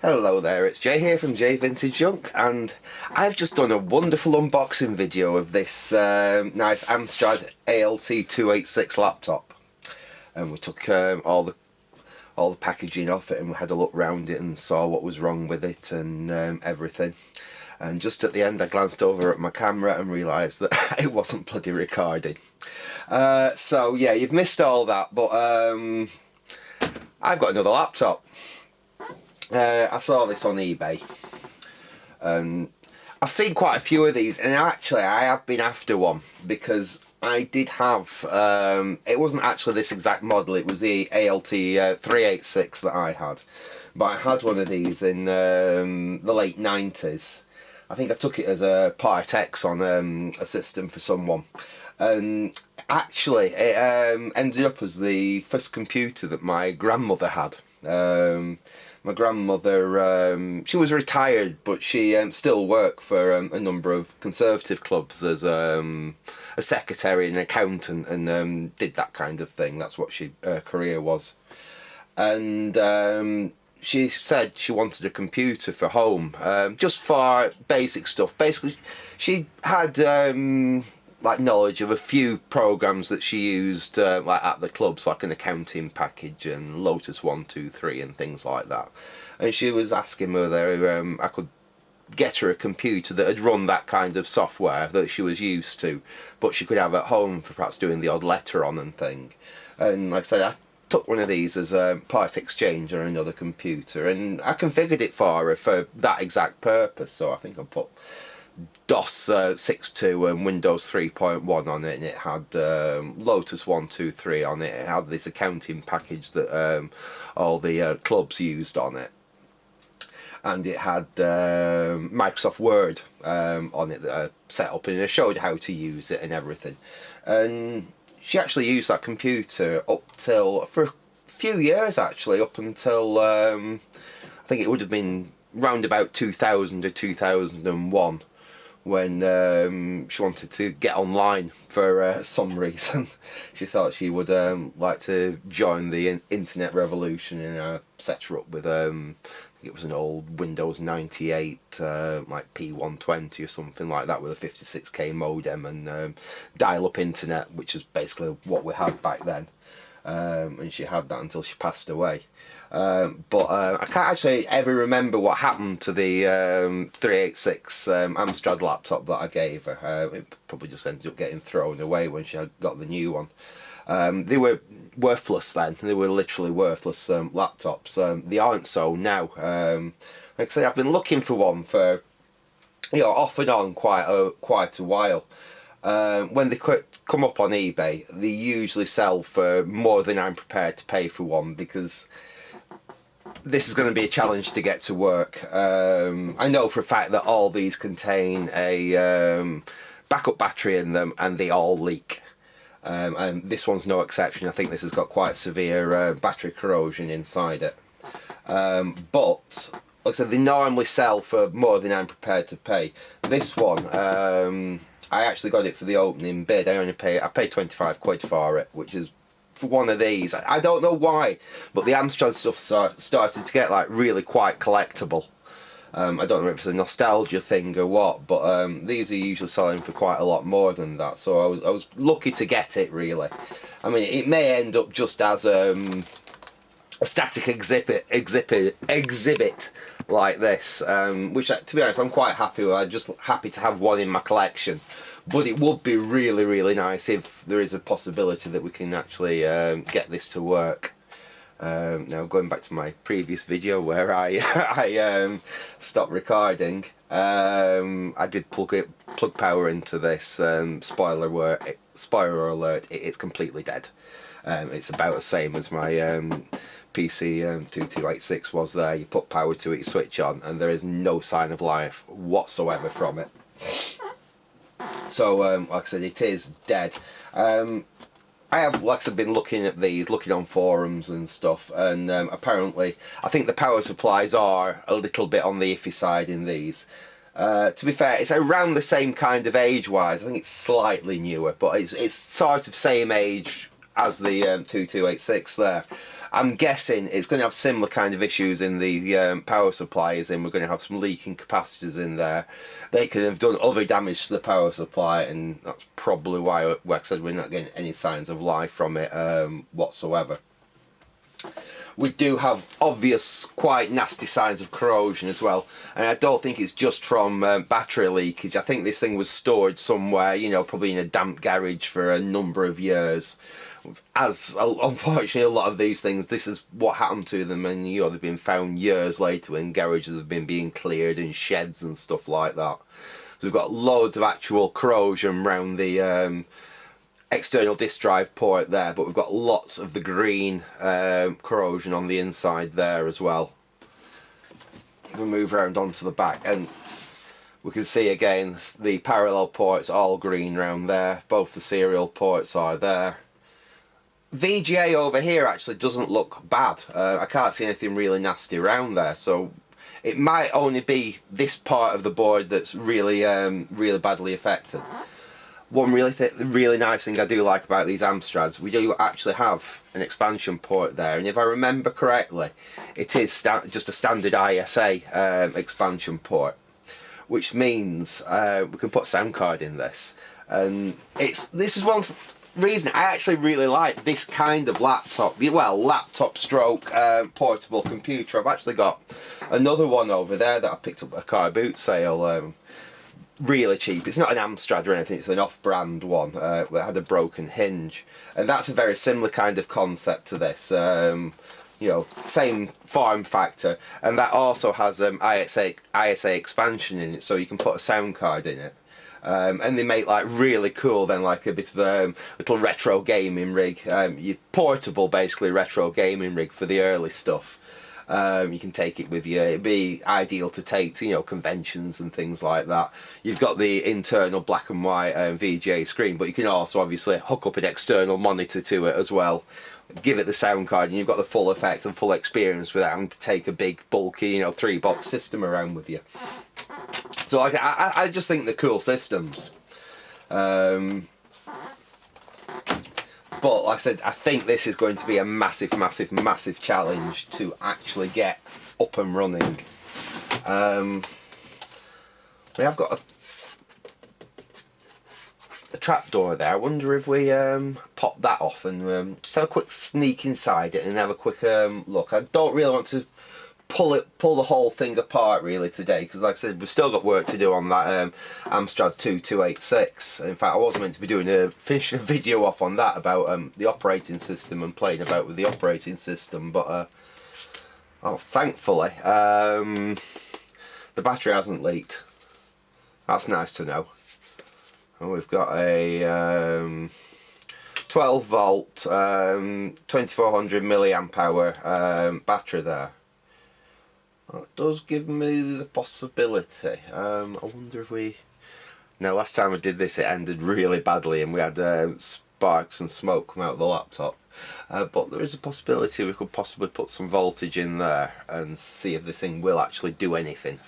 Hello there, it's Jay here from Jay Vintage Junk, and I've just done a wonderful unboxing video of this nice Amstrad ALT 286 laptop. And we took all the packaging off it and we had a look round it and saw what was wrong with it and everything. And just at the end I glanced over at my camera and realised that it wasn't bloody recording. So yeah, you've missed all that, but I've got another laptop. I saw this on eBay and I've seen quite a few of these, and actually I have been after one because I did have, it wasn't actually this exact model, it was the ALT 386 that I had, but I had one of these in the late 90s. I think I took it as a Part X on a system for someone, and actually it ended up as the first computer that my grandmother had. My grandmother, she was retired, but she still worked for a number of conservative clubs as a secretary and an accountant, and did that kind of thing. That's what her career was. And she said she wanted a computer for home, just for basic stuff. Basically, she had like knowledge of a few programs that she used like at the clubs, like an accounting package and Lotus 123 and things like that. And she was asking whether I could get her a computer that had run that kind of software that she was used to, but she could have at home for perhaps doing the odd letter on and thing. And like I said, I took one of these as a part exchange on another computer, and I configured it for her for that exact purpose. So I think I put DOS 6.2 and Windows 3.1 on it, and it had Lotus 123 on it. It had this accounting package that all the clubs used on it, and it had Microsoft Word on it that I set up, and I showed how to use it and everything. And she actually used that computer up till, for a few years actually, up until I think it would have been round about 2000 or 2001, when she wanted to get online for some reason. She thought she would like to join the internet revolution, and set her up with I think it was an old Windows 98 like P120 or something like that, with a 56k modem and dial-up internet, which is basically what we had back then. And she had that until she passed away. But I can't actually ever remember what happened to the 386 Amstrad laptop that I gave her. It probably just ended up getting thrown away when she had got the new one. They were worthless then. They were literally worthless laptops. They aren't so now. Like I say, I've been looking for one for, you know, off and on quite a while. When they come up on eBay, they usually sell for more than I'm prepared to pay for one, because this is going to be a challenge to get to work. I know for a fact that all these contain a backup battery in them, and they all leak. And this one's no exception. I think this has got quite severe battery corrosion inside it. But like I said, they normally sell for more than I'm prepared to pay. This one, I actually got it for the opening bid. I paid 25 quid for it, which is, for one of these, I don't know why, but the Amstrad stuff started to get like really quite collectible. I don't know if it's a nostalgia thing or what, but these are usually selling for quite a lot more than that, so I was lucky to get it, really. I mean, it may end up just as a static exhibit like this, which, to be honest, I'm quite happy with. I'm just happy to have one in my collection. But it would be really, really nice if there is a possibility that we can actually get this to work. Now, going back to my previous video where I stopped recording, I did plug power into this. Spoiler alert, it's completely dead. It's about the same as my PC 2286 was there. You put power to it, you switch on, and there is no sign of life whatsoever from it. So, like I said, it is dead. I have, like I said, been looking at these, looking on forums and stuff, and apparently, I think the power supplies are a little bit on the iffy side in these. To be fair, it's around the same kind of age-wise. I think it's slightly newer, but it's sort of same age as the 2286 there. I'm guessing it's going to have similar kind of issues in the power supplies, and we're going to have some leaking capacitors in there. They could have done other damage to the power supply, and that's probably why, like I said, we're not getting any signs of life from it whatsoever. We do have obvious, quite nasty signs of corrosion as well, and I don't think it's just from battery leakage. I think this thing was stored somewhere, you know, probably in a damp garage for a number of years. As unfortunately a lot of these things, this is what happened to them, and you know, they've been found years later when garages have been being cleared and sheds and stuff like that. So we've got loads of actual corrosion around the external disk drive port there, but we've got lots of the green corrosion on the inside there as well. We'll move around onto the back, and we can see again the parallel ports all green around there. Both the serial ports are there. VGA over here actually doesn't look bad. I can't see anything really nasty around there, so it might only be this part of the board that's really really badly affected. One really nice thing I do like about these Amstrads, we do actually have an expansion port there, and if I remember correctly, it is just a standard ISA expansion port, which means we can put a sound card in this. And this is one reason I actually really like this kind of laptop, well, laptop stroke portable computer. I've actually got another one over there that I picked up at a car boot sale. Really cheap. It's not an Amstrad or anything, it's an off-brand one that had a broken hinge, and that's a very similar kind of concept to this. You know, same form factor, and that also has ISA expansion in it, so you can put a sound card in it. And they make like really cool, then like a bit of a little retro gaming rig, your portable basically retro gaming rig for the early stuff. You can take it with you. It'd be ideal to take to, you know, conventions and things like that. You've got the internal black and white VGA screen, but you can also obviously hook up an external monitor to it as well. Give it the sound card, and you've got the full effect and full experience without having to take a big bulky, you know, 3-box system around with you. So I just think they're cool systems. But like I said, I think this is going to be a massive, massive, massive challenge to actually get up and running. We have got a trapdoor there. I wonder if we pop that off and just have a quick sneak inside it and have a quick look. I don't really want to pull the whole thing apart really today, because like I said, we've still got work to do on that Amstrad 2286. In fact, I was meant to be doing finishing a video off on that about the operating system and playing about with the operating system, but oh, thankfully the battery hasn't leaked. That's nice to know. And we've got a 12 volt 2400 milliamp hour battery there. That does give me the possibility. I wonder if we... Now, last time I did this, it ended really badly, and we had sparks and smoke come out of the laptop. But there is a possibility we could possibly put some voltage in there and see if this thing will actually do anything.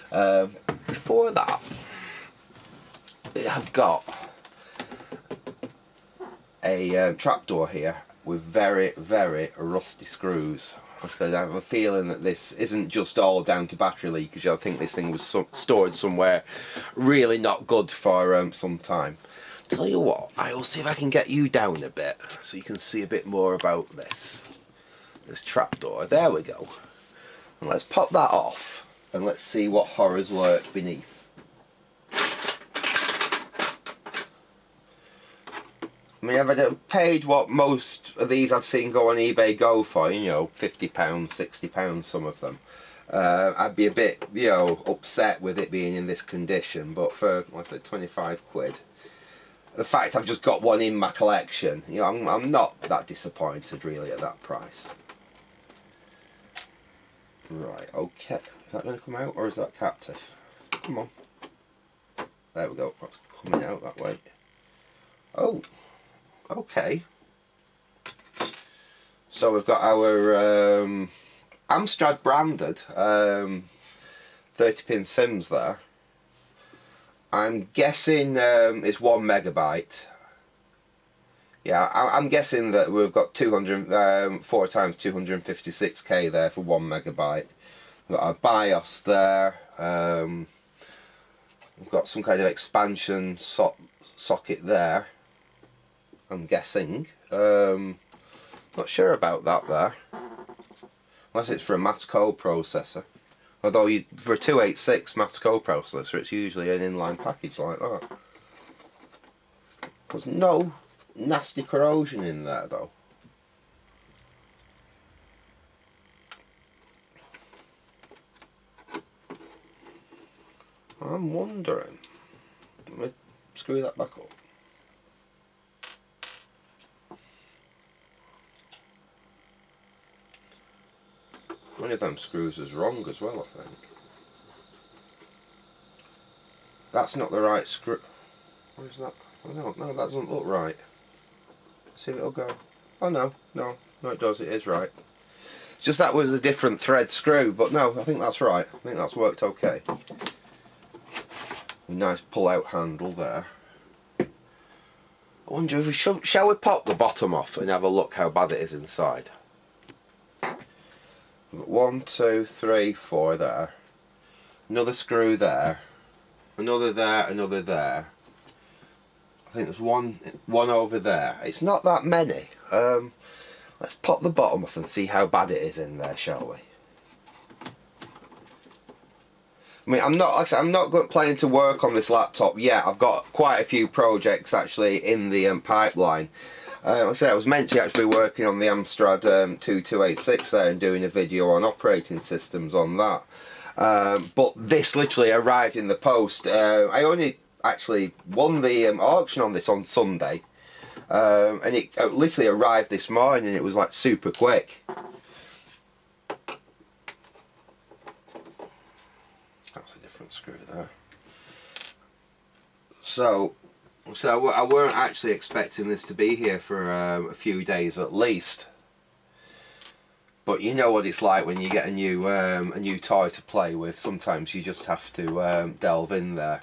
Before that, I've got a trapdoor here with very, very rusty screws. Like I said, I have a feeling that this isn't just all down to battery leakage. I think this thing was stored somewhere really not good for some time. Tell you what, I will see if I can get you down a bit so you can see a bit more about this trapdoor. There we go. And let's pop that off and let's see what horrors lurk beneath. I mean, if I'd paid what most of these I've seen go on eBay go for, you know, £50, £60, some of them, I'd be a bit, you know, upset with it being in this condition. But for, like I said, 25 quid, the fact I've just got one in my collection, you know, I'm not that disappointed really at that price. Right, okay. Is that going to come out, or is that captive? Come on. There we go. That's coming out that way. Oh. Okay, so we've got our Amstrad branded 30-pin sims there. I'm guessing it's 1 megabyte. Yeah, I'm guessing that we've got 4 times 256k there for 1 megabyte. We've got our BIOS there. We've got some kind of expansion socket there, I'm guessing. Not sure about that there. Unless it's for a maths code processor. Although for a 286 maths code processor, it's usually an inline package like that. There's no nasty corrosion in there though. I'm wondering. Let me screw that back up. One of them screws is wrong as well, I think. That's not the right screw. What is that? Oh, no, that doesn't look right. See if it'll go. Oh no, it does, it is right. It's just that was a different thread screw, but no, I think that's right. I think that's worked okay. A nice pull-out handle there. I wonder if we shall we pop the bottom off and have a look how bad it is inside. We've got 1, 2, 3, 4 there. Another screw there. Another there, another there. I think there's one over there. It's not that many. Let's pop the bottom off and see how bad it is in there, shall we? I mean, I'm not planning to work on this laptop yet. I've got quite a few projects actually in the pipeline. Like I said, I was meant to actually be working on the Amstrad 2286 there and doing a video on operating systems on that. But this literally arrived in the post. I only actually won the auction on this on Sunday. And it literally arrived this morning and it was like super quick. That's a different screw there. So I weren't actually expecting this to be here for a few days at least. But you know what it's like when you get a new toy to play with. Sometimes you just have to delve in there.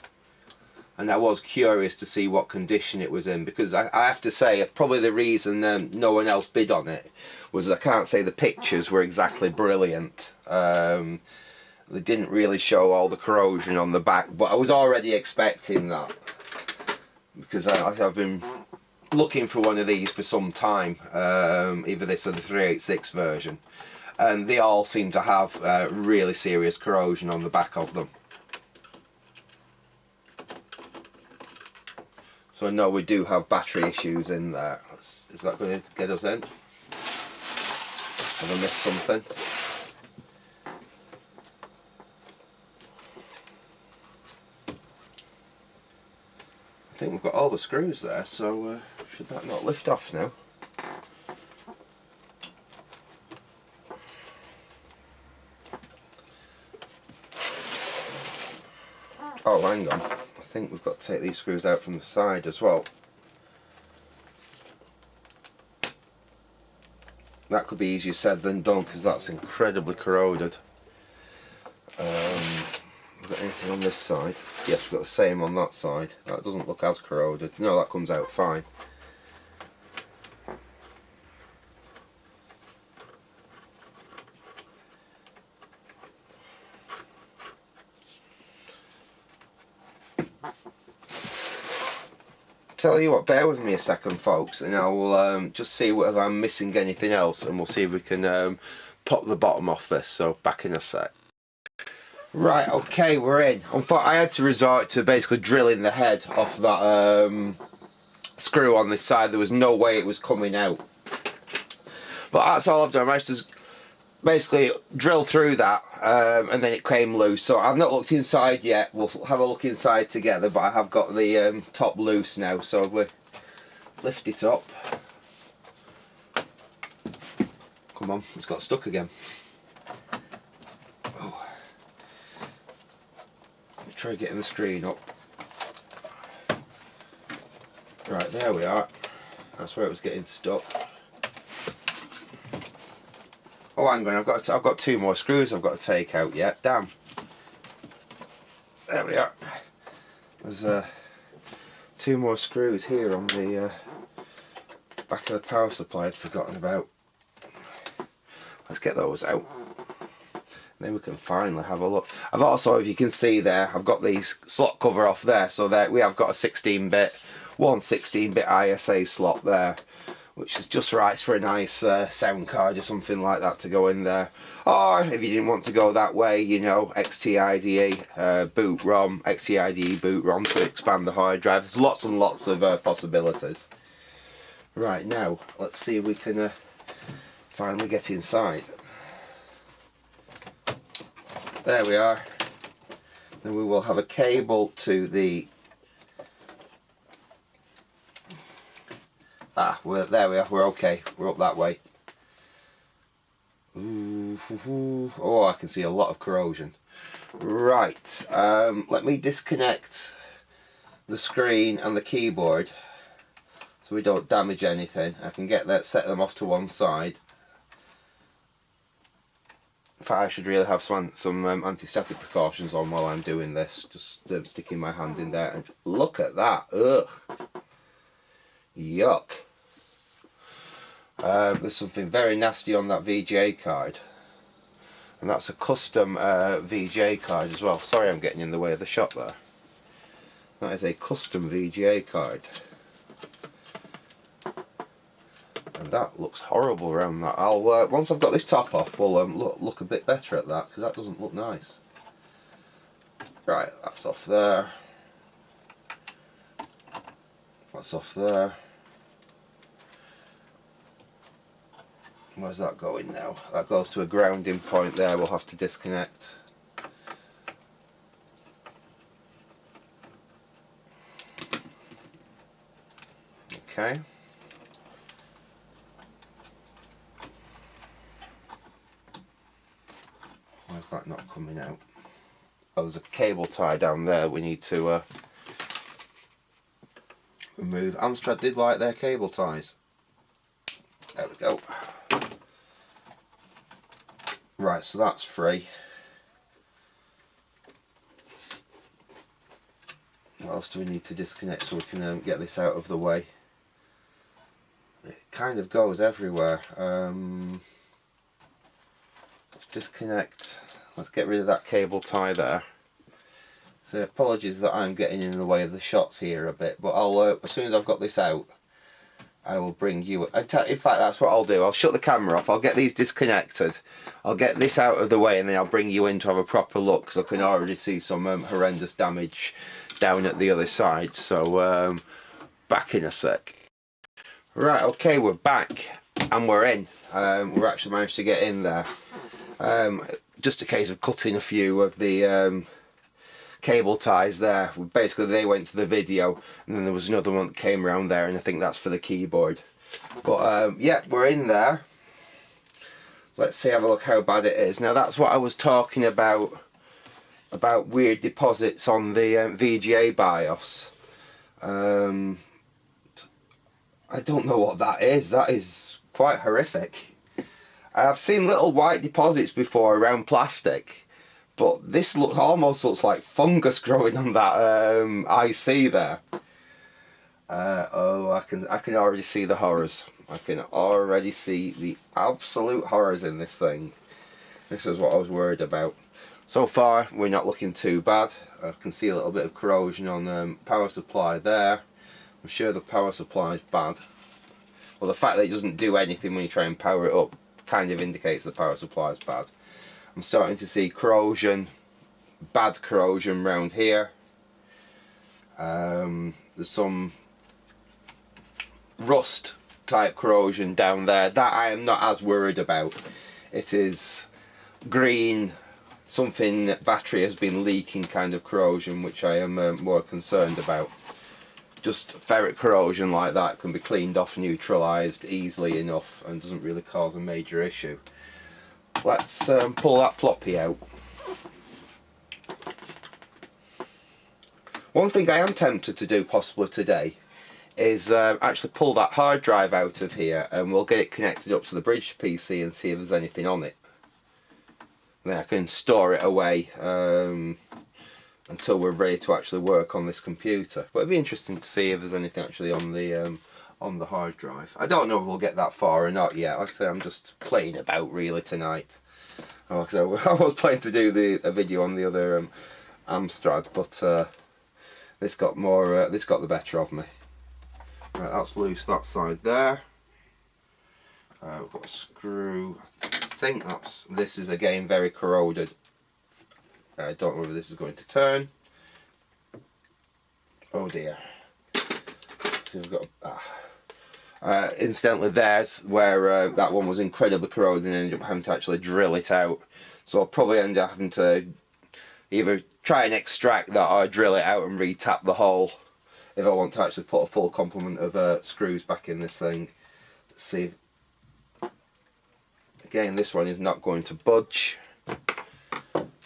And I was curious to see what condition it was in, because I have to say probably the reason no one else bid on it was I can't say the pictures were exactly brilliant. They didn't really show all the corrosion on the back, but I was already expecting that, because I've been looking for one of these for some time, either this or the 386 version, and they all seem to have really serious corrosion on the back of them. So I know we do have battery issues in there. Is that going to get us in? Have I missed something? I think we've got all the screws there, so should that not lift off now? Oh, hang on. I think we've got to take these screws out from the side as well. That could be easier said than done, because that's incredibly corroded. We've got anything on this side? Yes, we've got the same on that side. That doesn't look as corroded. No, that comes out fine. Tell you what, bear with me a second folks, and I will just see whether I'm missing anything else, and we'll see if we can pop the bottom off this. So back in a sec. Right, okay, we're in. I had to resort to basically drilling the head off that screw on this side. There was no way it was coming out, but that's all I've done. I managed to basically drill through that, and then it came loose. So I've not looked inside yet. We'll have a look inside together, but I have got the top loose now, so we lift it up. Come on, it's got stuck again. Oh. Try getting the screen up. Right, there we are. That's where it was getting stuck. Oh, hang on, I've got 2 more screws I've got to take out yet. Damn. There we are. There's 2 more screws here on the Back of the power supply I'd forgotten about. Let's get those out. Then we can finally have a look. I've also, if you can see there, I've got the slot cover off there, so that we have got a 16-bit, one 16-bit ISA slot there, which is just right for a nice sound card or something like that to go in there. Or if you didn't want to go that way, you know, XTIDE boot ROM, XTIDE boot ROM to expand the hard drive. There's lots and lots of possibilities. Right, now let's see if we can finally get inside. There we are. Then we will have a cable to the... there we are, we're okay. We're up that way. Ooh, oh, I can see a lot of corrosion. Right, let me disconnect the screen and the keyboard so we don't damage anything. I can get that, set them off to one side. In fact, I should really have some anti-static precautions on while I'm doing this. Just sticking my hand in there and look at that. Ugh. Yuck. There's something very nasty on that VGA card. And that's a custom VGA card as well. Sorry I'm getting in the way of the shot there. That is a custom VGA card. And that looks horrible around that. I'll once I've got this top off, we'll look a bit better at that, because that doesn't look nice. Right, that's off there. That's off there. Where's that going now? That goes to a grounding point there. We'll have to disconnect. Okay. Why's that not coming out? Oh, there's a cable tie down there we need to remove. Amstrad did like their cable ties. There we go. Right, so that's free. What else do we need to disconnect so we can get this out of the way? It kind of goes everywhere. Let's disconnect. Let's get rid of that cable tie there. So apologies that I'm getting in the way of the shots here a bit, but I'll as soon as I've got this out, I will bring you... in fact, that's what I'll do. I'll shut the camera off, I'll get these disconnected, I'll get this out of the way, and then I'll bring you in to have a proper look, because I can already see some horrendous damage down at the other side. So back in a sec. Right, okay, we're back and we're in. We've actually managed to get in there. Just a case of cutting a few of the cable ties there. Basically they went to the video, and then there was another one that came around there, and I think that's for the keyboard. But yeah, we're in there. Let's see, have a look how bad it is. Now that's what I was talking about weird deposits on the VGA BIOS. I don't know what that is. That is quite horrific. I've seen little white deposits before around plastic, but this almost looks like fungus growing on that IC there. Oh, I can already see the horrors. I can already see the absolute horrors in this thing. This is what I was worried about. So far, we're not looking too bad. I can see a little bit of corrosion on the power supply there. I'm sure the power supply is bad. Well, the fact that it doesn't do anything when you try and power it up kind of indicates the power supply is bad. I'm starting to see corrosion, bad corrosion around here. There's some rust type corrosion down there that I am not as worried about. It is green, something battery has been leaking kind of corrosion, which I am more concerned about. Just ferric corrosion like that can be cleaned off, neutralised easily enough, and doesn't really cause a major issue. Let's pull that floppy out. One thing I am tempted to do possibly today is actually pull that hard drive out of here, and we'll get it connected up to the bridge PC and see if there's anything on it. Then I can store it away until we're ready to actually work on this computer. But it'd be interesting to see if there's anything actually on on the hard drive. I don't know if we'll get that far or not yet. Like I say, I'm just playing about really tonight. Like I said, I was planning to do a video on the other Amstrad, but this got the better of me. Right, that's loose that side there. We've got a screw. I think this is again very corroded. I don't know whether this is going to turn. Oh dear. So we've got incidentally, there's where that one was incredibly corroded and ended up having to actually drill it out. So I'll probably end up having to either try and extract that or drill it out and re-tap the hole if I want to actually put a full complement of screws back in this thing. Let's see. Again, this one is not going to budge.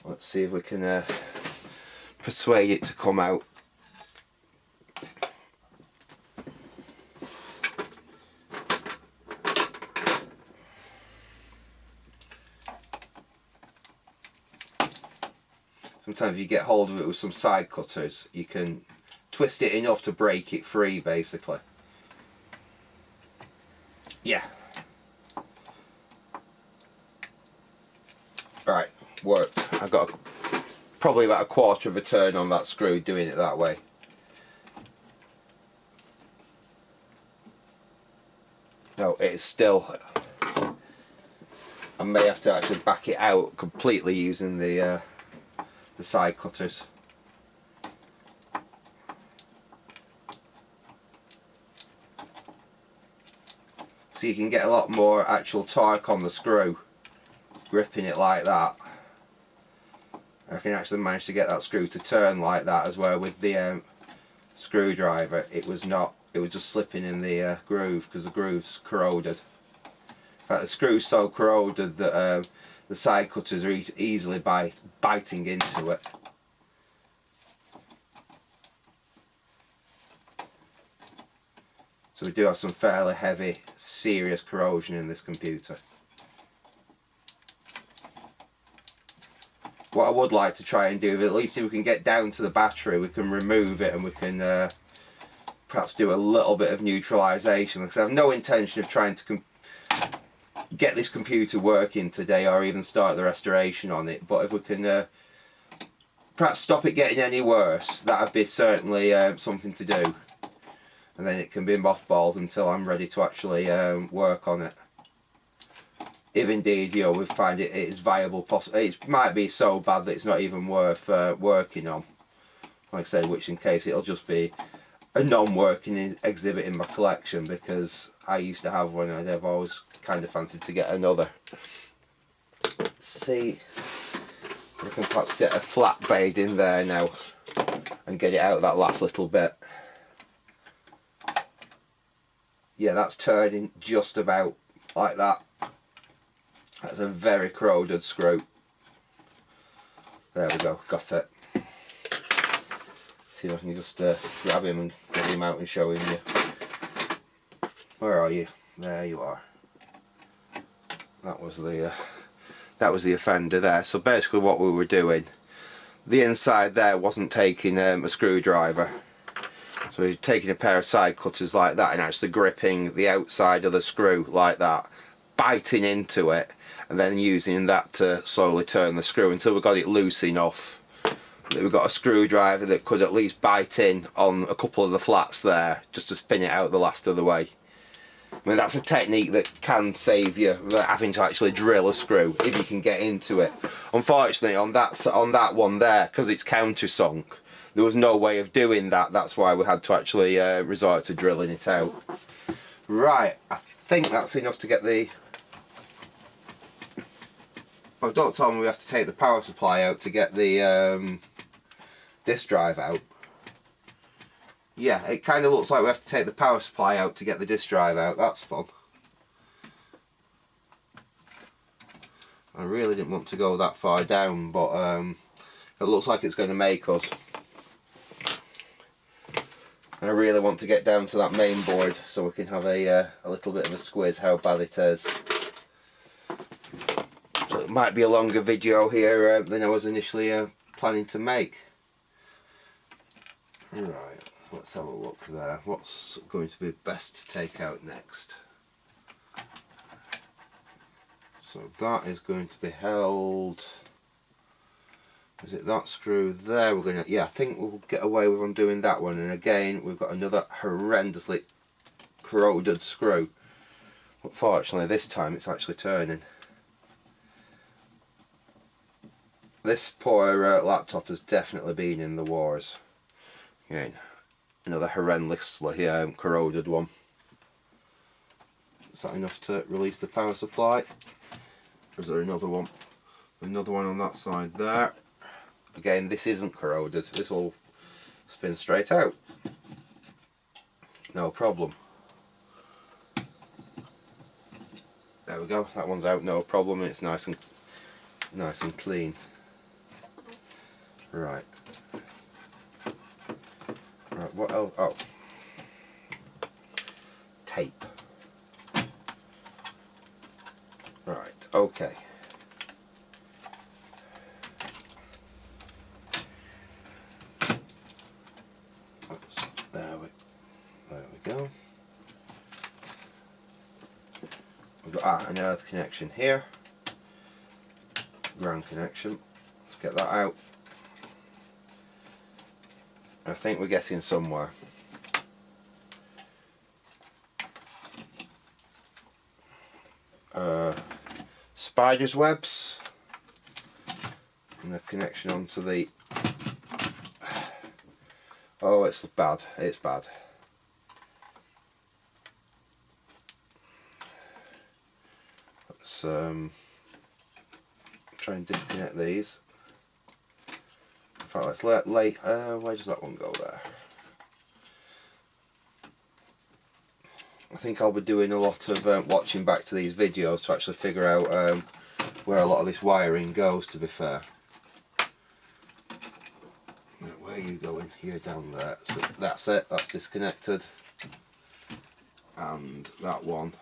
Let's see if we can persuade it to come out. Sometimes if you get hold of it with some side cutters, you can twist it enough to break it free, basically. Yeah. Right, worked. I got probably about a quarter of a turn on that screw doing it that way. No, it's still. I may have to actually back it out completely using the side cutters. So you can get a lot more actual torque on the screw gripping it like that. I can actually manage to get that screw to turn like that as well. With the screwdriver it was just slipping in the groove because the groove's corroded. In fact, the screw's so corroded that the side cutters are easily biting into it. So we do have some fairly heavy, serious corrosion in this computer. What I would like to try and do, at least if we can get down to the battery, we can remove it and we can perhaps do a little bit of neutralisation. Because I have no intention of trying to get this computer working today or even start the restoration on it, but if we can perhaps stop it getting any worse, that would be certainly something to do, and then it can be mothballed until I'm ready to actually work on it. If indeed, you know, we find it is viable, it might be so bad that it's not even worth working on, like I said, which in case it'll just be a non-working exhibit in my collection, because I used to have one and I've always kind of fancied to get another. Let's see if we can perhaps get a flat blade in there now and get it out that last little bit. Yeah, that's turning just about like that. That's a very corroded screw. There we go, got it. See if I can just grab him and get him out and show him you. Where are you? There you are. That was the offender there. So basically what we were doing, the inside there wasn't taking a screwdriver. So we were taking a pair of side cutters like that and actually gripping the outside of the screw like that, biting into it, and then using that to slowly turn the screw until we got it loose enough that we got a screwdriver that could at least bite in on a couple of the flats there just to spin it out the last of the way. I mean, that's a technique that can save you having to actually drill a screw if you can get into it. Unfortunately, on that one there, because it's countersunk, there was no way of doing that. That's why we had to actually resort to drilling it out. Right, I think that's enough to get the... Oh, don't tell me we have to take the power supply out to get the disk drive out. Yeah, it kind of looks like we have to take the power supply out to get the disk drive out. That's fun. I really didn't want to go that far down, but it looks like it's going to make us. And I really want to get down to that main board so we can have a little bit of a squiz how bad it is. So it might be a longer video here than I was initially planning to make. Right, Let's have a look there. What's going to be best to take out next? So that is going to be held. Is it that screw there? We're going to, yeah, I think we'll get away with undoing that one. And again, we've got another horrendously corroded screw. But fortunately, this time it's actually turning. This poor laptop has definitely been in the wars. Again, another horrendously corroded one. Is that enough to release the power supply? Or is there another one? Another one on that side there. Again, this isn't corroded. This will spin straight out. No problem. There we go. That one's out. No problem. It's nice and clean. Right. Right. What else? Oh, tape. Right. Okay. There we go. We've got an earth connection here, ground connection. Let's get that out. I think we're getting somewhere. Spider's webs and the connection onto the. Oh, it's bad. It's bad. Let's try and disconnect these. In fact, let's where does that one go there? I think I'll be doing a lot of watching back to these videos to actually figure out where a lot of this wiring goes, to be fair. Where are you going? You're down there. So that's it, that's disconnected. And that one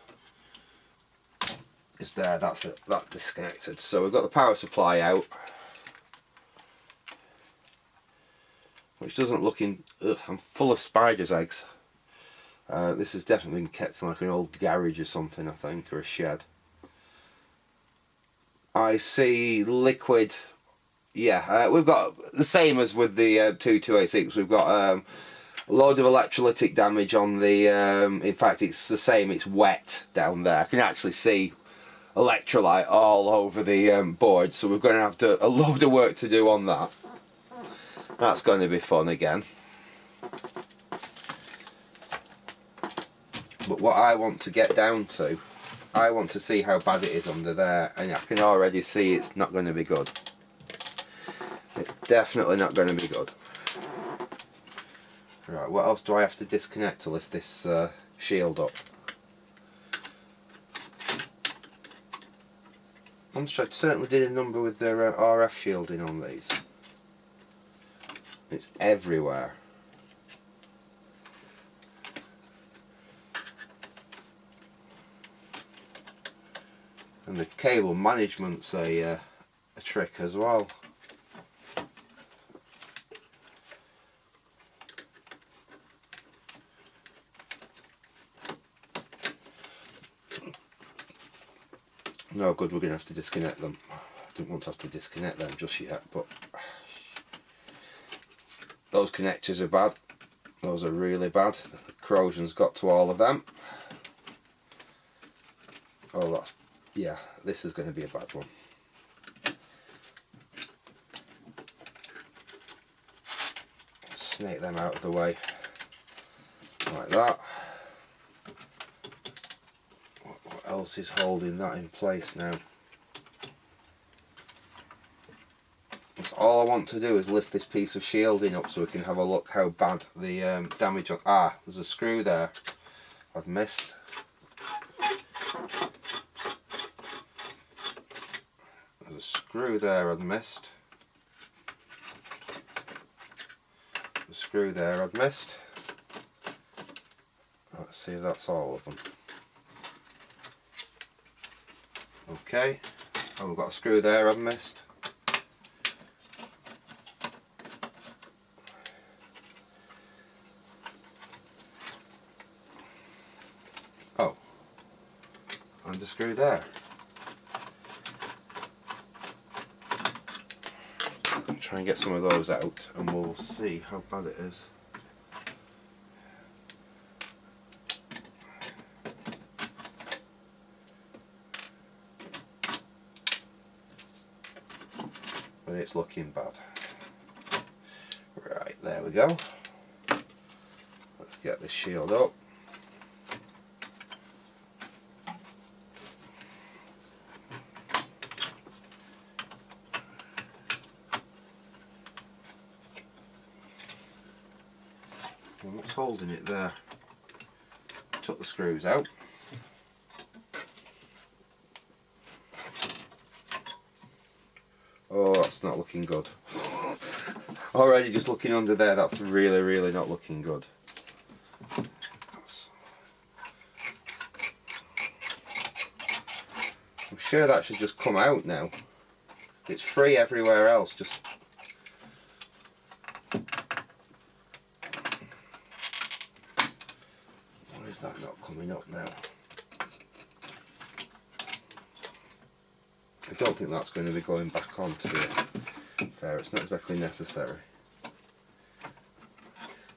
is there, that's it, that disconnected. So we've got the power supply out, which doesn't look in. Ugh, I'm full of spiders' eggs. This has definitely been kept in like an old garage or something, I think, or a shed. I see liquid. Yeah, we've got the same as with the 2286. We've got a load of electrolytic damage on the. In fact, it's the same. It's wet down there. I can actually see electrolyte all over the board. So we're going to have a load of work to do on that. That's going to be fun again. But what I want to get down to, I want to see how bad it is under there, and I can already see it's not going to be good. It's definitely not going to be good. Right, what else do I have to disconnect to lift this shield up? Amstrad certainly did a number with their RF shielding on these. It's everywhere. And the cable management's a trick as well. No good, we're going to have to disconnect them. I don't want to have to disconnect them just yet, but those connectors are bad. Those are really bad. The corrosion's got to all of them. Oh, that's, yeah, this is going to be a bad one. Snake them out of the way like that. What else is holding that in place now? That's all I want to do is lift this piece of shielding up so we can have a look how bad the damage on. Ah, there's a screw there I've missed. There's a screw there I've missed. The screw there I've missed. Let's see if that's all of them. Okay, and we've got a screw there I've missed. screw there. Try and get some of those out and we'll see how bad it is. And it's looking bad. Right, there we go. Let's get this shield up. And what's holding it there? Took the screws out. Oh, that's not looking good. Already just looking under there, that's really, really not looking good. I'm sure that should just come out now. It's free everywhere else, just... Why is that not coming up now? I don't think that's going to be going back onto it. Fair, it's not exactly necessary.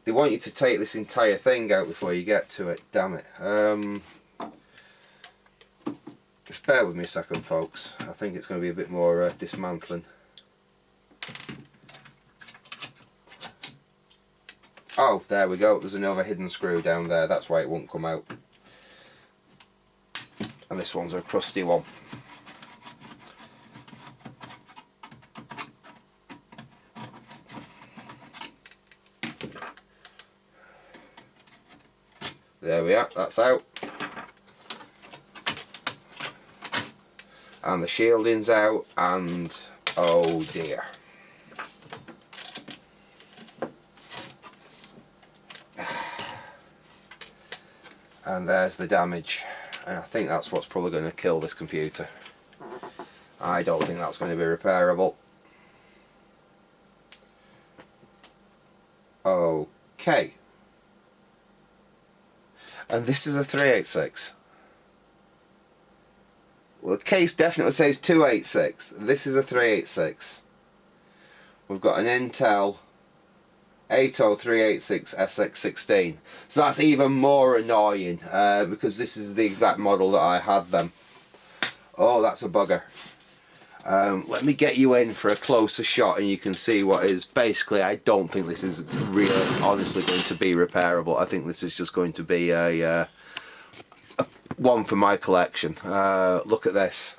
They want you to take this entire thing out before you get to it, damn it. Just bear with me a second, folks. I think it's going to be a bit more dismantling. Oh, there we go, there's another hidden screw down there, that's why it won't come out. And this one's a crusty one. There we are, that's out. And the shielding's out, and oh dear. And there's the damage. And I think that's what's probably going to kill this computer. I don't think that's going to be repairable. Okay. And this is a 386. Well, the case definitely says 286. This is a 386. We've got an Intel 80386 SX16. So that's even more annoying because this is the exact model that I had then. Oh, that's a bugger. Let me get you in for a closer shot and you can see what is. Basically, I don't think this is really honestly going to be repairable. I think this is just going to be a one for my collection. Look at this.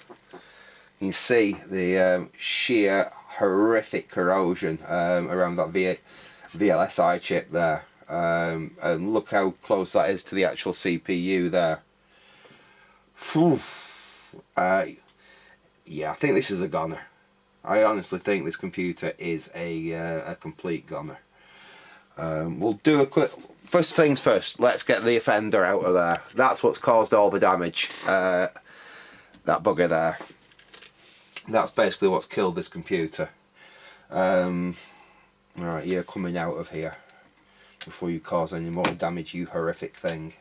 You can see the sheer horrific corrosion around that VLSI chip there. And look how close that is to the actual CPU there. Whew. Yeah, I think this is a goner. I honestly think this computer is a complete goner. We'll do a quick... First things first, let's get the offender out of there. That's what's caused all the damage. That bugger there. That's basically what's killed this computer. Alright, you're coming out of here before you cause any more damage, you horrific thing.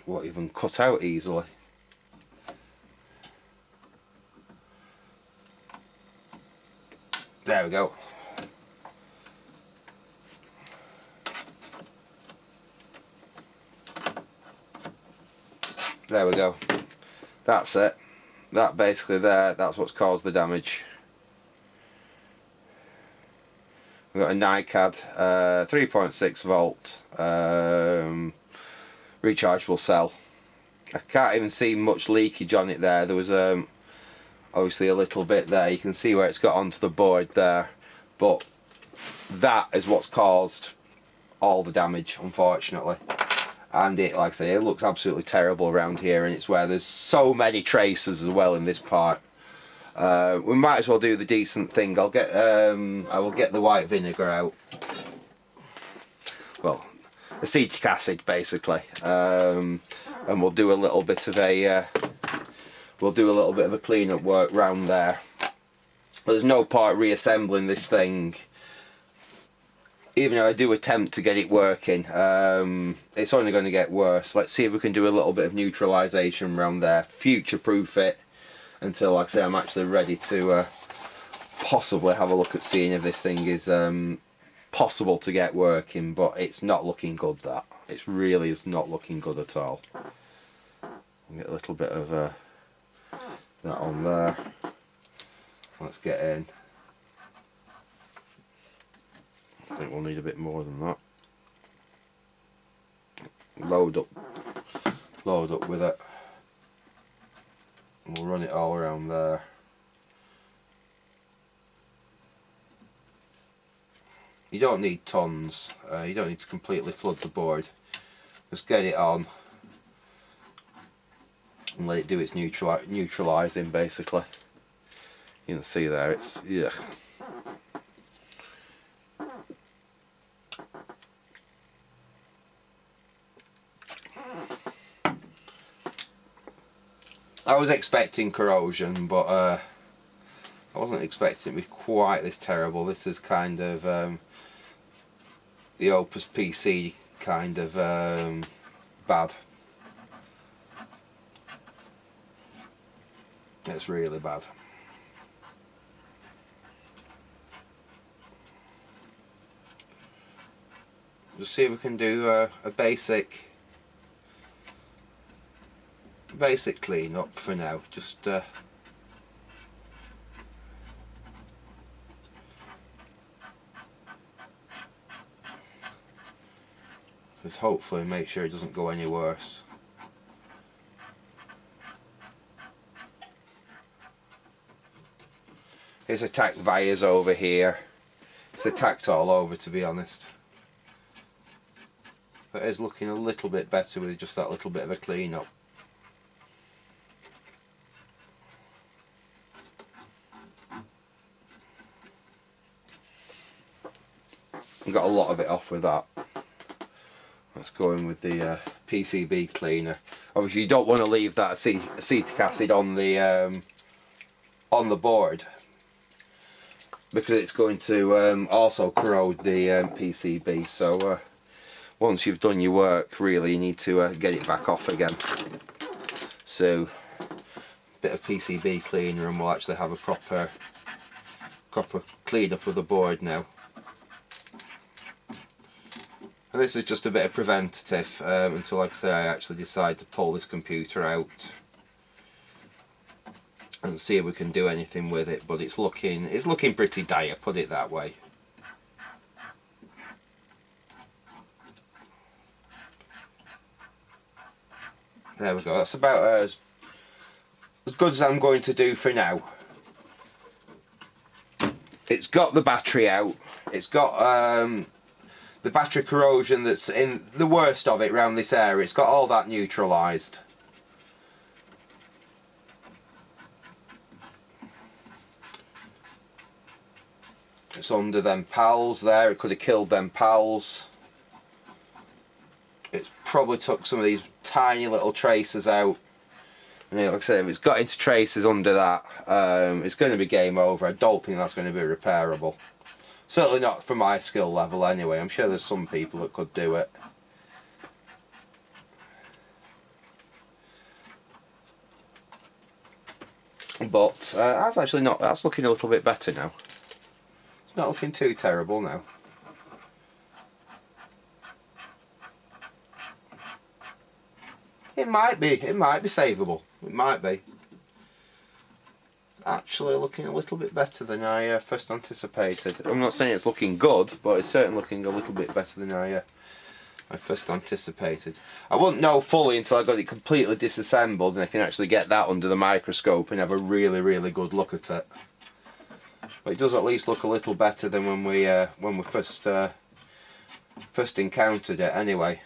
Won't even cut out easily. There we go. There we go. That's it. That basically there, that's what's caused the damage. We've got a NiCad 3.6 volt rechargeable cell. I can't even see much leakage on it there. There was obviously a little bit there. You can see where it's got onto the board there, but that is what's caused all the damage, unfortunately. And it, like I say, it looks absolutely terrible around here, and it's where there's so many traces as well in this part. We might as well do the decent thing. I will get the white vinegar out. Well, acetic acid basically, and we'll do a little bit of a clean-up work round there. But there's no point reassembling this thing. Even though I do attempt to get it working, it's only going to get worse. Let's see if we can do a little bit of neutralisation around there, future-proof it until, like I say, I'm actually ready to possibly have a look at seeing if this thing is possible to get working. But it's not looking good, that. It really is not looking good at all. Get a little bit of that on there. Let's get in. I think we'll need a bit more than that. Load up with it. We'll run it all around there. You don't need tons. You don't need to completely flood the board. Just get it on and let it do its neutralising basically. You can see there, it's, yeah. I was expecting corrosion, but I wasn't expecting it to be quite this terrible. This is kind of the Opus PC kind of bad. It's really bad. Just see if we can do a basic clean up for now. Just hopefully make sure it doesn't go any worse. It's attacked wires over here. It's attacked all over, to be honest. But it is looking a little bit better with just that little bit of a clean up. Got a lot of it off with that. Let's go in with the PCB cleaner. Obviously, you don't want to leave that acetic acid on the board, because it's going to also corrode the PCB. So once you've done your work, really, you need to get it back off again. So a bit of PCB cleaner, and we'll actually have a proper clean up of the board now. And this is just a bit of preventative until, like I say, I actually decide to pull this computer out and see if we can do anything with it. But it's looking pretty dire, put it that way. There we go. That's about as good as I'm going to do for now. It's got the battery out. It's got the battery corrosion that's in the worst of it around this area. It's got all that neutralised. It's under them pals there. It could have killed them pals. It's probably took some of these tiny little traces out. And like I said, if it's got into traces under that, it's going to be game over. I don't think that's going to be repairable. Certainly not for my skill level anyway. I'm sure there's some people that could do it. But that's actually not, that's looking a little bit better now. It's not looking too terrible now. It might be savable. It might be. Actually looking a little bit better than I first anticipated. I'm not saying it's looking good, but it's certainly looking a little bit better than I first anticipated. I wouldn't know fully until I got it completely disassembled and I can actually get that under the microscope and have a really, really good look at it. But it does at least look a little better than when we first encountered it anyway.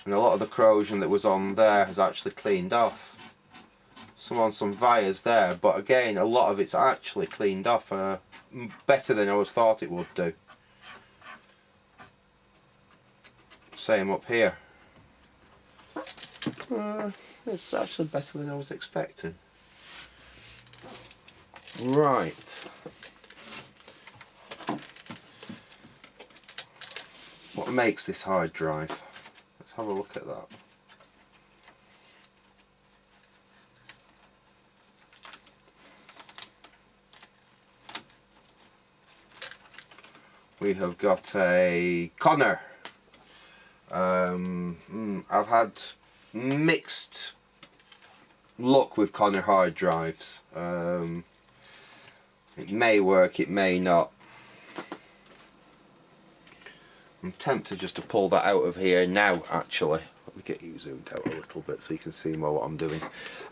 And a lot of the corrosion that was on there has actually cleaned off. Some on some wires there, but again, a lot of it's actually cleaned off better than I was thought it would do. Same up here. It's actually better than I was expecting. Right. What makes this hard drive? Let's have a look at that. We have got a Connor. I've had mixed luck with Connor hard drives. It may work, it may not. I'm tempted just to pull that out of here now, actually. Let me get you zoomed out a little bit so you can see more what I'm doing.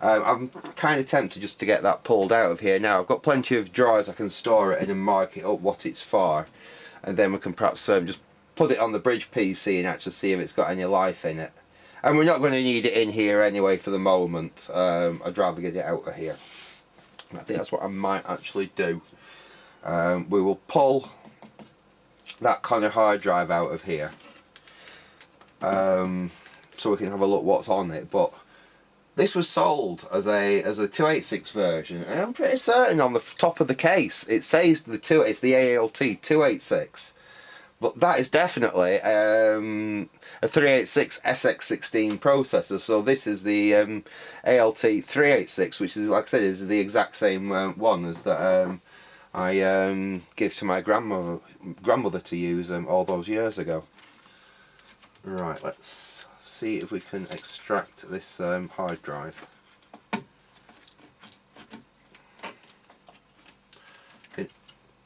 I'm kind of tempted just to get that pulled out of here now. I've got plenty of drawers I can store it in and mark it up what it's for. And then we can perhaps just put it on the bridge PC and actually see if it's got any life in it. And we're not going to need it in here anyway for the moment. I'd rather get it out of here. And I think that's what I might actually do. We will pull that kind of hard drive out of here. So we can have a look what's on it. But this was sold as a 286 version, and I'm pretty certain on the top of the case it says it's the ALT 286, but that is definitely a 386 SX16 processor. So this is the ALT 386, which is, like I said, is the exact same one as that I gave to my grandmother to use all those years ago. Right, let's see if we can extract this hard drive.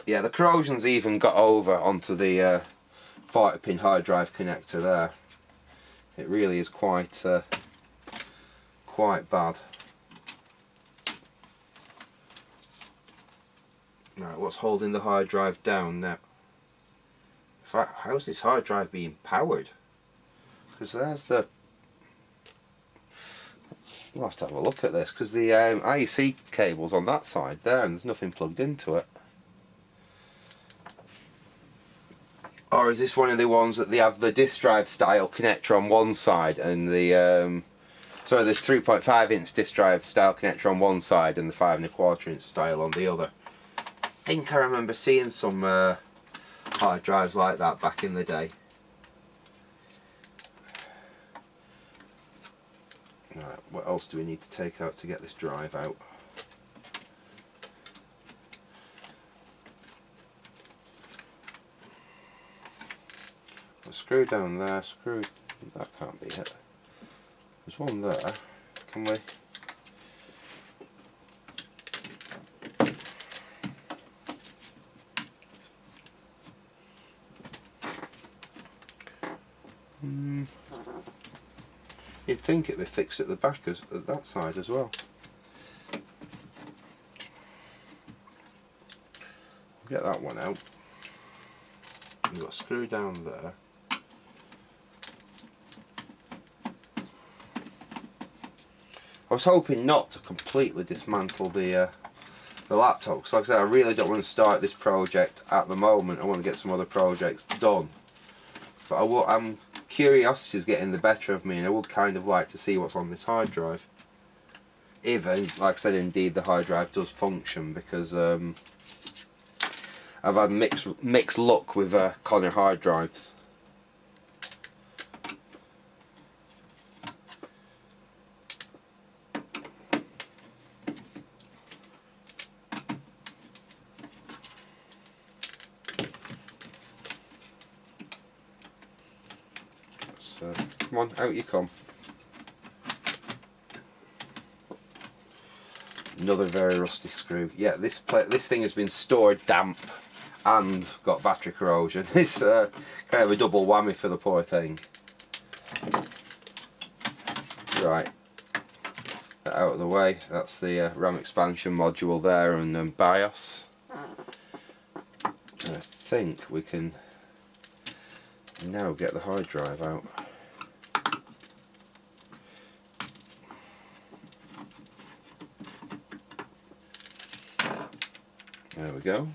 Yeah, the corrosion's even got over onto the 40-pin hard drive connector there. It really is quite bad. Right, what's holding the hard drive down now? In fact, how's this hard drive being powered? Because there's the... We'll have to have a look at this, because the IEC cable's on that side there and there's nothing plugged into it. Or is this one of the ones that they have the disk drive style connector on one side and the sorry, the 3.5 inch disk drive style connector on one side and the 5 1/4 inch style on the other? I think I remember seeing some hard drives like that back in the day. Right, what else do we need to take out to get this drive out? A screw down there, screw, that can't be it. There's one there, can we? You'd think it'd be fixed at the back at that side as well. We'll get that one out. We've got a screw down there. I was hoping not to completely dismantle the laptop, because like I said, I really don't want to start this project at the moment. I want to get some other projects done. But I'm curiosity is getting the better of me, and I would kind of like to see what's on this hard drive. Even, like I said, indeed the hard drive does function, because I've had mixed luck with Connor hard drives. Come on, out you come. Another very rusty screw. Yeah, this thing has been stored damp and got battery corrosion. It's kind of a double whammy for the poor thing. Right, that out of the way. That's the RAM expansion module there, and BIOS. And I think we can now get the hard drive out. There we go.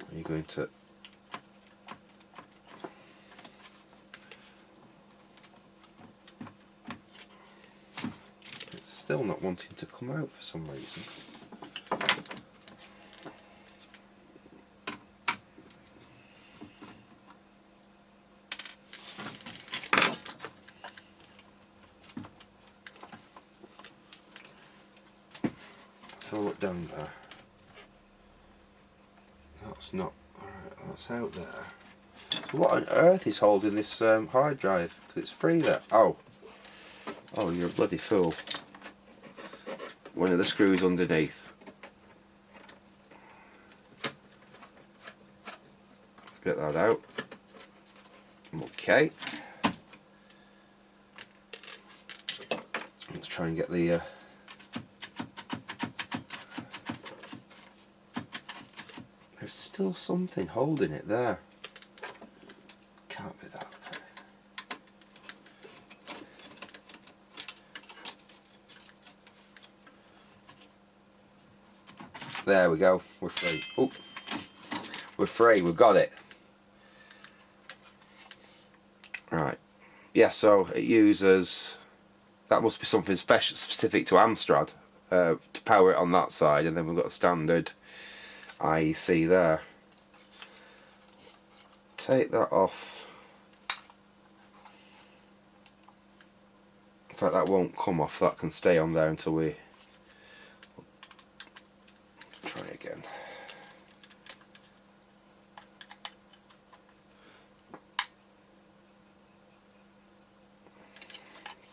Are you going to... not wanting to come out for some reason. Have a look down there. That's not, alright, that's out there. So what on earth is holding this hard drive? Because it's free there. Oh, you're a bloody fool. One of the screws underneath. Get that out. Okay. Let's try and get the there's still something holding it there. Can't be that, can it? There we go, we're free. Oh, we're free, we've got it. Right, yeah, so it uses, that must be something special, specific to Amstrad to power it on that side, and then we've got a standard IEC there. Take that off. In fact, that won't come off, that can stay on there until we try again.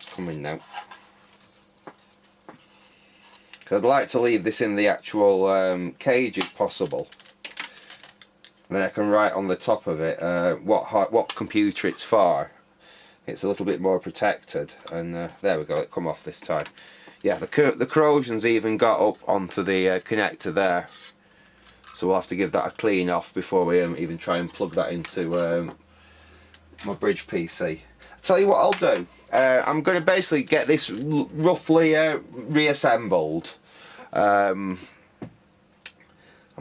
It's coming now. I'd like to leave this in the actual cage if possible. And then I can write on the top of it what computer it's for. It's a little bit more protected, and there we go, it come off this time. Yeah, the corrosion's even got up onto the connector there, so we'll have to give that a clean off before we even try and plug that into my bridge PC. I'll tell you what I'll do. I'm going to basically get this roughly reassembled. I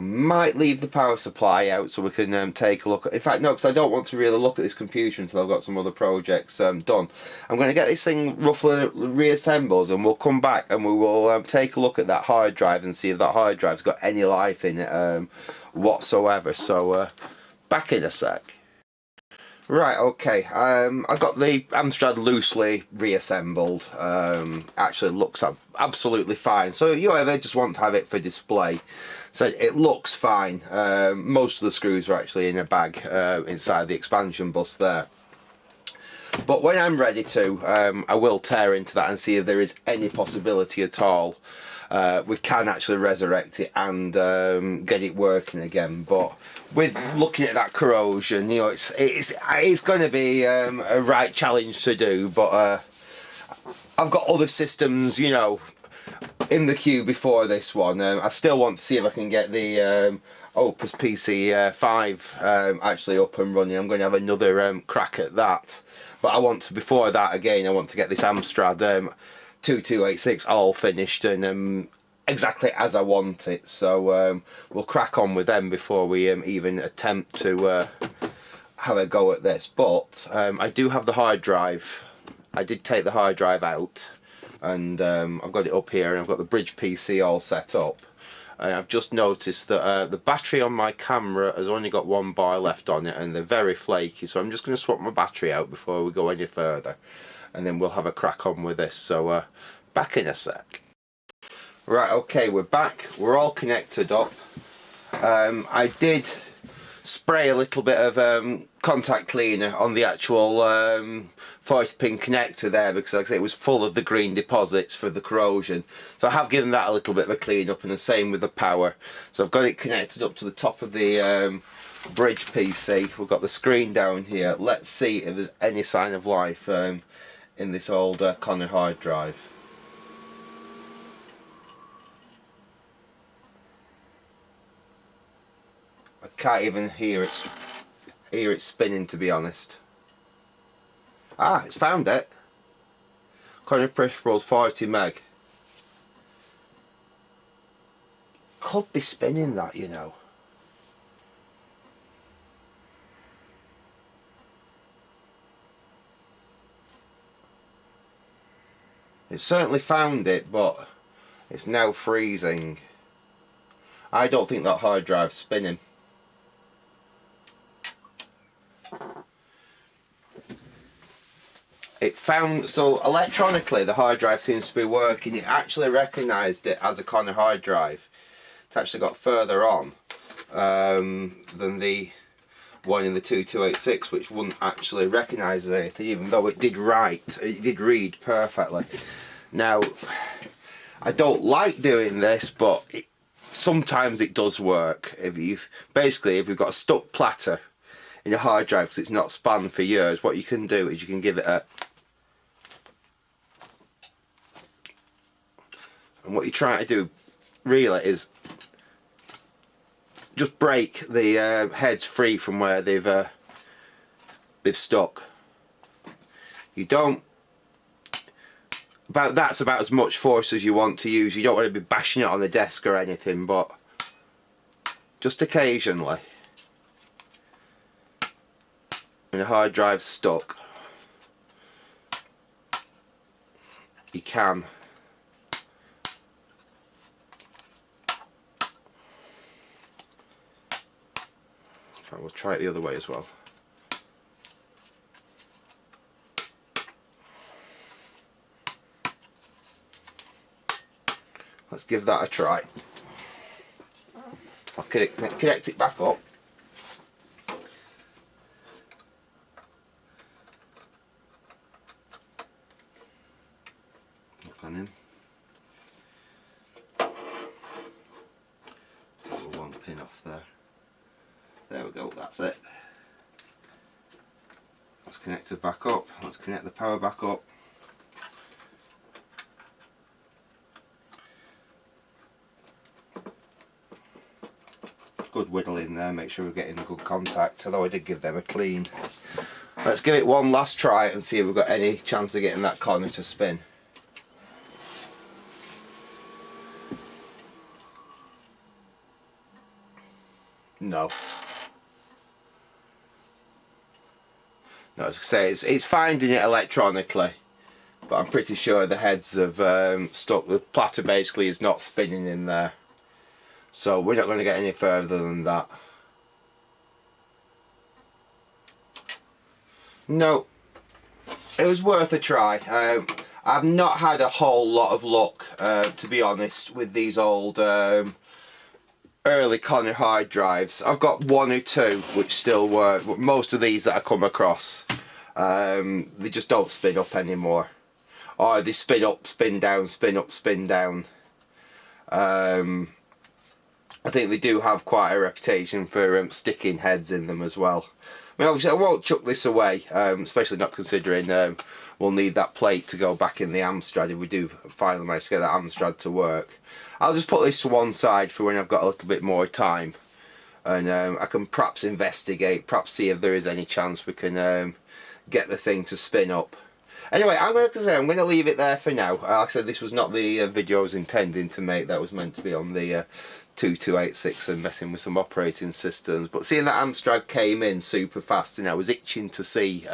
might leave the power supply out so we can take a look at, in fact no, because I don't want to really look at this computer until I've got some other projects done. I'm going to get this thing roughly reassembled, and we'll come back and we will take a look at that hard drive and see if that hard drive's got any life in it whatsoever. So back in a sec. Right, okay, I've got the Amstrad loosely reassembled. Actually looks absolutely fine, so you ever just want to have it for display, so it looks fine. Most of the screws are actually in a bag inside the expansion bus there. But when I'm ready to, I will tear into that and see if there is any possibility at all we can actually resurrect it and get it working again. But with looking at that corrosion, you know, it's going to be a right challenge to do. But I've got other systems, you know, in the queue before this one. I still want to see if I can get the Opus PC 5 actually up and running. I'm going to have another crack at that. But I want to, before that again, I want to get this Amstrad 2286 all finished and exactly as I want it. So we'll crack on with them before we even attempt to have a go at this. But I do have the hard drive. I did take the hard drive out, and I've got it up here, and I've got the bridge PC all set up. And I've just noticed that the battery on my camera has only got one bar left on it, and they're very flaky, so I'm just going to swap my battery out before we go any further, and then we'll have a crack on with this. So back in a sec. Right, okay, we're back, we're all connected up. I did spray a little bit of contact cleaner on the actual 40-pin connector there, because like I say, it was full of the green deposits for the corrosion. So I have given that a little bit of a clean up, and the same with the power. So I've got it connected up to the top of the bridge PC. We've got the screen down here. Let's see if there's any sign of life in this old Connor hard drive. I can't even hear it spinning, to be honest. Ah, it's found it. Connor peripherals 40 meg. Could be spinning that, you know. It certainly found it, but It's now freezing. I don't think that hard drive's spinning. It found, so electronically the hard drive seems to be working. It actually recognised it as a Connor hard drive. It's actually got further on than the one in the 2286, which wouldn't actually recognise anything, even though it did write, it did read perfectly. Now, I don't like doing this, but sometimes it does work. If you've got a stuck platter in your hard drive because it's not spanned for years, what you can do is you can give it a, and what you're trying to do really is just break the heads free from where they've stuck. You don't, that's about as much force as you want to use. You don't want to be bashing it on the desk or anything, but just occasionally when the hard drive's stuck, you can we'll try it the other way as well. Let's give that a try. I'll connect it back up. Look on in. Pull one pin off there. There we go, that's it. Let's connect it back up. Let's connect the power back up. Good whittle in there, make sure we're getting a good contact, although I did give them a clean. Let's give it one last try and see if we've got any chance of getting that corner to spin. No. No, as I say, it's finding it electronically, but I'm pretty sure the heads have stuck. The platter basically is not spinning in there, so we're not going to get any further than that. No, it was worth a try. I've not had a whole lot of luck, to be honest, with these old early Connor hard drives. I've got one or two which still work, but most of these that I come across, they just don't spin up anymore, or they spin up, spin down, spin up, spin down. I think they do have quite a reputation for sticking heads in them as well. I mean, obviously I won't chuck this away, especially not considering we'll need that plate to go back in the Amstrad if we do finally manage to get that Amstrad to work. I'll just put this to one side for when I've got a little bit more time, and I can perhaps investigate, perhaps see if there is any chance we can get the thing to spin up. Anyway, I'm going to leave it there for now. Like I said, this was not the video I was intending to make. That was meant to be on the 2286 and messing with some operating systems. But seeing that Amstrad came in super fast, and I was itching to see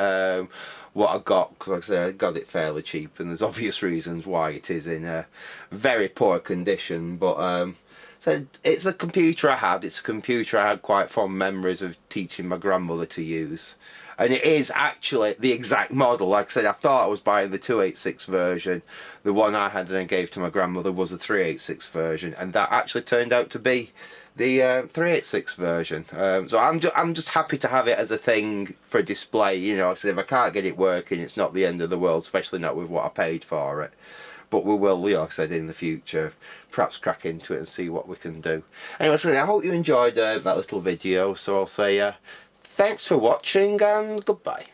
what I got, because like I said, I got it fairly cheap, and there's obvious reasons why it is in a very poor condition. But so it's a computer I had. It's a computer I had quite fond memories of teaching my grandmother to use. And it is actually the exact model. Like I said, I thought I was buying the 286 version. The one I had and I gave to my grandmother was the 386 version, and that actually turned out to be the 386 version. So I'm just happy to have it as a thing for display. You know, like I said, if I can't get it working, it's not the end of the world, especially not with what I paid for it. But we will, like I said, in the future, perhaps crack into it and see what we can do. Anyway, so I hope you enjoyed that little video. So I'll say thanks for watching and goodbye.